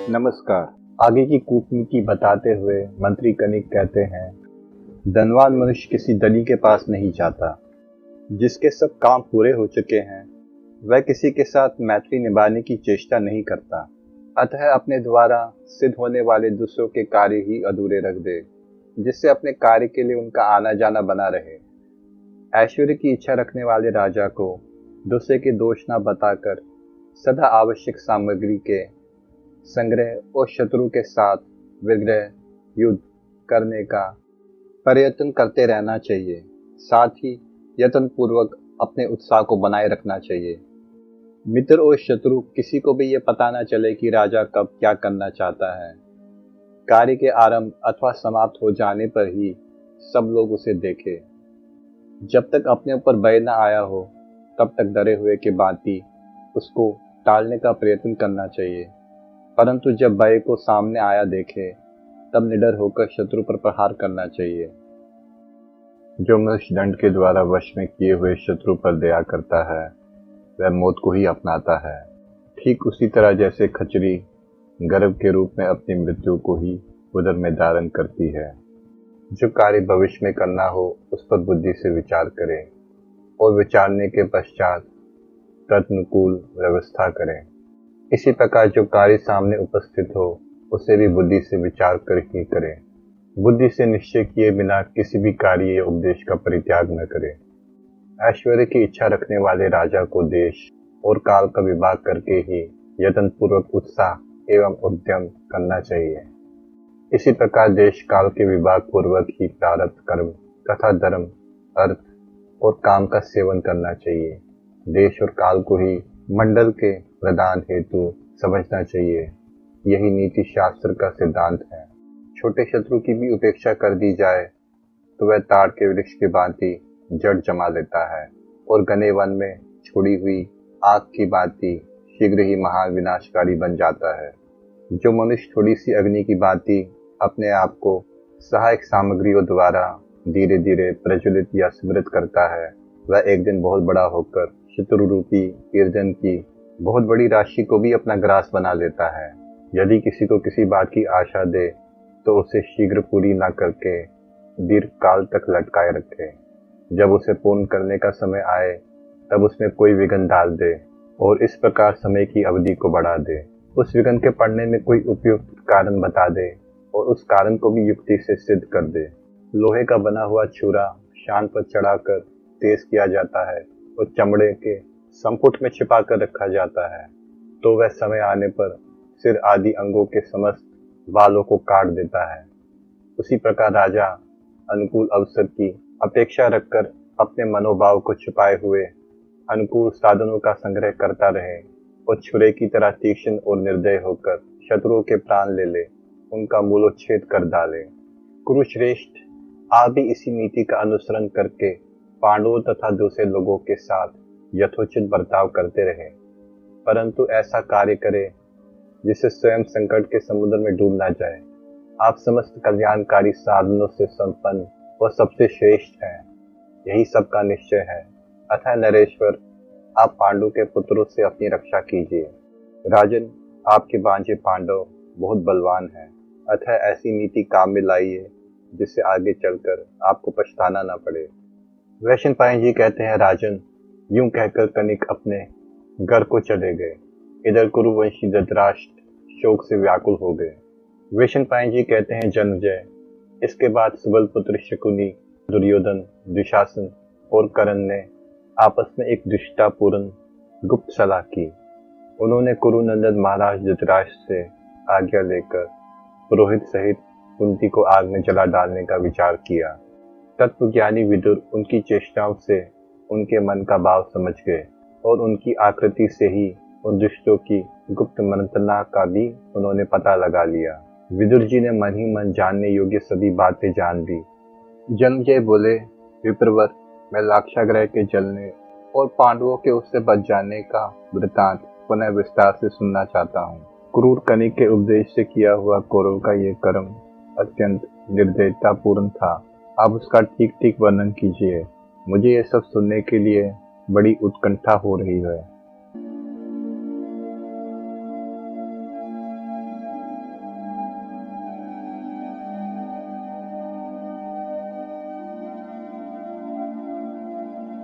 नमस्कार। आगे की कूटनीति बताते हुए मंत्री कनिक कहते हैं, धनवान मनुष्य किसी धनी के पास नहीं जाता। जिसके सब काम पूरे हो चुके हैं वह किसी के साथ मैत्री निभाने की चेष्टा नहीं करता, अतः अपने द्वारा सिद्ध होने वाले दूसरों के कार्य ही अधूरे रख दे, जिससे अपने कार्य के लिए उनका आना जाना बना रहे। ऐश्वर्य की इच्छा रखने वाले राजा को दूसरे के दोष न बताकर सदा आवश्यक सामग्री के संग्रह और शत्रु के साथ विग्रह युद्ध करने का प्रयत्न करते रहना चाहिए। साथ ही यत्न पूर्वक अपने उत्साह को बनाए रखना चाहिए। मित्र और शत्रु किसी को भी ये पता न चले कि राजा कब क्या करना चाहता है। कार्य के आरंभ अथवा समाप्त हो जाने पर ही सब लोग उसे देखें। जब तक अपने ऊपर भय न आया हो तब तक डरे हुए के भांति उसको टालने का प्रयत्न करना चाहिए, परंतु जब भय को सामने आया देखे तब निडर होकर शत्रु पर प्रहार करना चाहिए। जो मनुष्य दंड के द्वारा वश में किए हुए शत्रु पर दया करता है वह मौत को ही अपनाता है। ठीक उसी तरह जैसे खचरी गर्भ के रूप में अपनी मृत्यु को ही उदर में धारण करती है। जो कार्य भविष्य में करना हो उस पर बुद्धि से विचार करें और विचारने के पश्चात तदनुकूल व्यवस्था करें। इसी प्रकार जो कार्य सामने उपस्थित हो उसे भी बुद्धि से विचार कर ही करें। बुद्धि से निश्चय किए बिना किसी भी कार्य या उपदेश का परित्याग न करें। ऐश्वर्य की इच्छा रखने वाले राजा को देश और काल का विभाग करके ही यत्नपूर्वक उत्साह एवं उद्यम करना चाहिए। इसी प्रकार देश काल के विभाग पूर्वक ही प्रारब्ध कर्म तथा धर्म अर्थ और काम का सेवन करना चाहिए। देश और काल को ही मंडल के प्रदान हेतु समझना चाहिए। यही नीति शास्त्र का सिद्धांत है। छोटे शत्रु की भी उपेक्षा कर दी जाए तो वह ताड़ के वृक्ष की भांति जड़ जमा लेता है और घने वन में छोड़ी हुई आग की भांति शीघ्र ही महान विनाशकारी बन जाता है। जो मनुष्य थोड़ी सी अग्नि की भांति अपने आप को सहायक सामग्रियों द्वारा धीरे धीरे प्रज्वलित या स्मृत करता है वह एक दिन बहुत बड़ा होकर शत्रु रूपी ईंधन की बहुत बड़ी राशि को भी अपना ग्रास बना लेता है। यदि किसी को किसी बात की आशा दे तो उसे शीघ्र पूरी न करके दीर्घ काल तक लटकाए रखे। जब उसे पूर्ण करने का समय आए तब उसमें कोई विघ्न डाल दे और इस प्रकार समय की अवधि को बढ़ा दे। उस विघ्न के पड़ने में कोई उपयुक्त कारण बता दे और उस कारण को भी युक्ति से सिद्ध कर दे। लोहे का बना हुआ छुरा शान पर चढ़ाकर तेज किया जाता है और चमड़े के संपुट में छिपा कर रखा जाता है, तो वह समय आने पर सिर आदि अंगों के समस्त बालों को काट देता है। उसी प्रकार राजा अनुकूल अवसर की अपेक्षा रखकर अपने मनोभाव को छिपाए हुए अनुकूल साधनों का संग्रह करता रहे और छुरे की तरह तीक्ष्ण और निर्दय होकर शत्रुओं के प्राण ले ले, उनका मूलोच्छेद कर डाले। कुरुश्रेष्ठ आप भी इसी नीति का अनुसरण करके पांडवों तथा दूसरे लोगों के साथ यथोचित बर्ताव करते रहे, परंतु ऐसा कार्य करे जिससे स्वयं संकट के समुद्र में डूब ना जाए। आप समस्त कल्याणकारी साधनों से संपन्न और सबसे श्रेष्ठ हैं, यही सबका निश्चय है। अतः नरेश्वर आप पांडु के पुत्रों से अपनी रक्षा कीजिए। राजन, आपके भांजे पांडव बहुत बलवान हैं, अतः ऐसी नीति काम में लाइए जिससे आगे चलकर आपको पछताना न पड़े। वैशंपायन जी कहते हैं, राजन, यूं कहकर कनिक अपने घर को चले गए। इधर कुरुवंशी धृतराष्ट्र शोक से व्याकुल हो गए। वैशंपायन जी कहते हैं, जन्मजय, इसके बाद सुबल पुत्र शकुनी, दुर्योधन, दुशासन और कर्ण ने आपस में एक दुष्टतापूर्ण गुप्त सलाह की। उन्होंने कुरुनंदन महाराज धृतराष्ट्र से आज्ञा लेकर पुरोहित सहित कुंती को आग में जला डालने का विचार किया। तत्वज्ञानी विदुर उनकी चेष्टाओं से उनके मन का भाव समझ गए और उनकी आकृति से ही उन दुष्टों की गुप्त मंत्रणा का भी उन्होंने पता लगा लिया। विदुर जी ने मन ही मन जानने योग्य सभी बातें जान ली। जन्मजय बोले, विप्रवर, मैं लाक्षागृह के जलने और पांडवों के उससे बच जाने का वृतांत पुनः विस्तार से सुनना चाहता हूँ। क्रूर कनिक के उपदेश से किया हुआ कौरव का ये कर्म अत्यंत निर्दयतापूर्ण था। आप उसका ठीक ठीक वर्णन कीजिए। मुझे ये सब सुनने के लिए बड़ी उत्कंठा हो रही है।